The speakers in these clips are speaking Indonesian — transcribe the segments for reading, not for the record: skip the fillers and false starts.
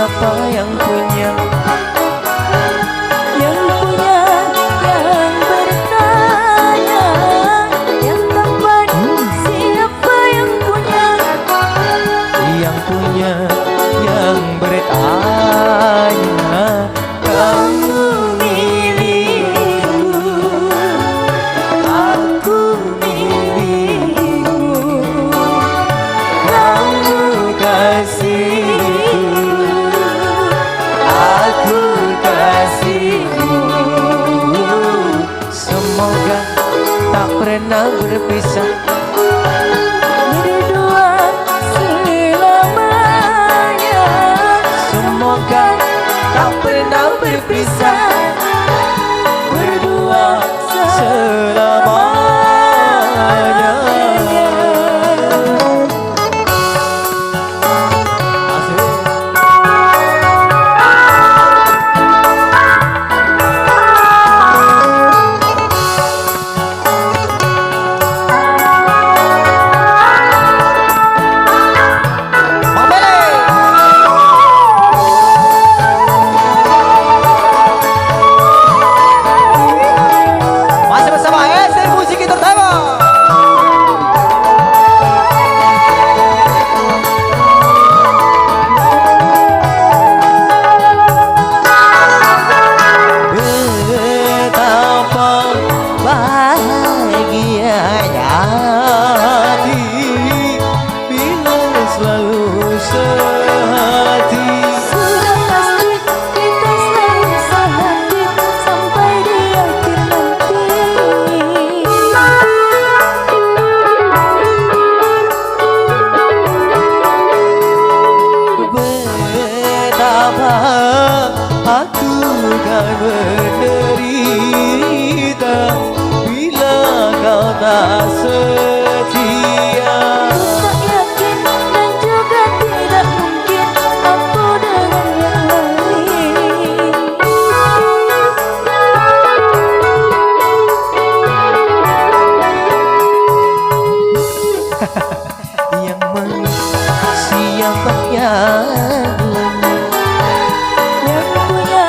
siapa yang punya? Yang punya, yang bertanya, yang tampan, siapa yang punya? Yang punya, yang bertanya, kamu milikku, aku milikmu, kamu kasihku, aku kasihmu. Semoga tak pernah berpisah, Berdua selamanya. semoga tak pernah berpisah, berdua selamanya. Asik. Masih bersama SD Musik Entertainment. Betapa bahagianya hati bila selalu sehati. Sudah pasti kita selalu sehati sampai di akhir nanti. Betapa aku kan menderita bila kau tak setia. Tak yakin dan juga tidak mungkin aku dengan yang lain. Yang siapa yang Yang punya,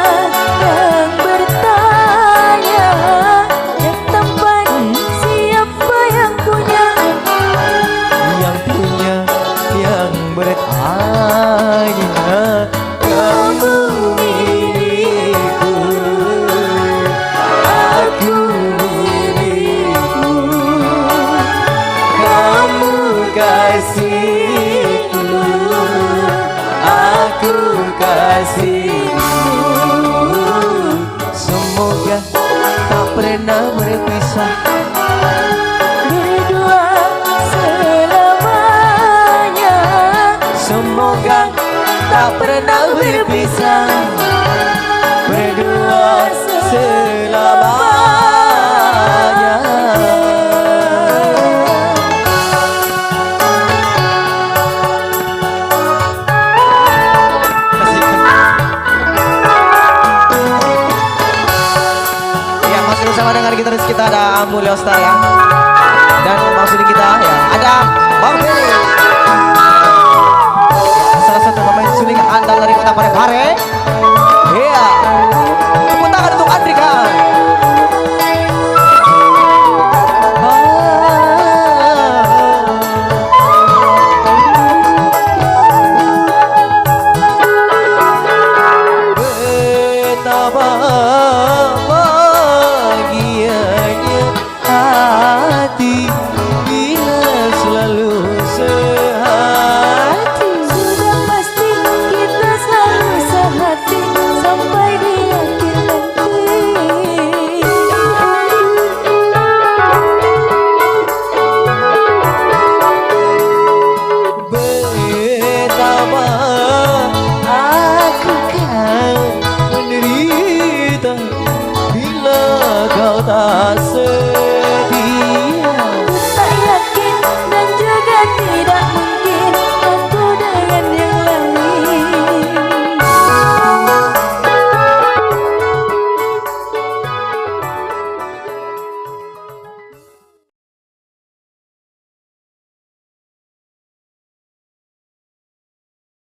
yang bertanya, yang tampan, siapa yang punya? yang punya, yang bertanya, kamu milikku, aku milikmu, kamu kasihku, aku kasihmu. Semoga tak pernah berpisah, Berdua selamanya. semoga tak pernah berpisah, berdua selamanya. Ya, masih bersama dengan gitaris kita ada Mulyo Star ya, dan maksudnya kita ya ada Bang Billy, salah satu pemain suling andal dari Kota Parepare.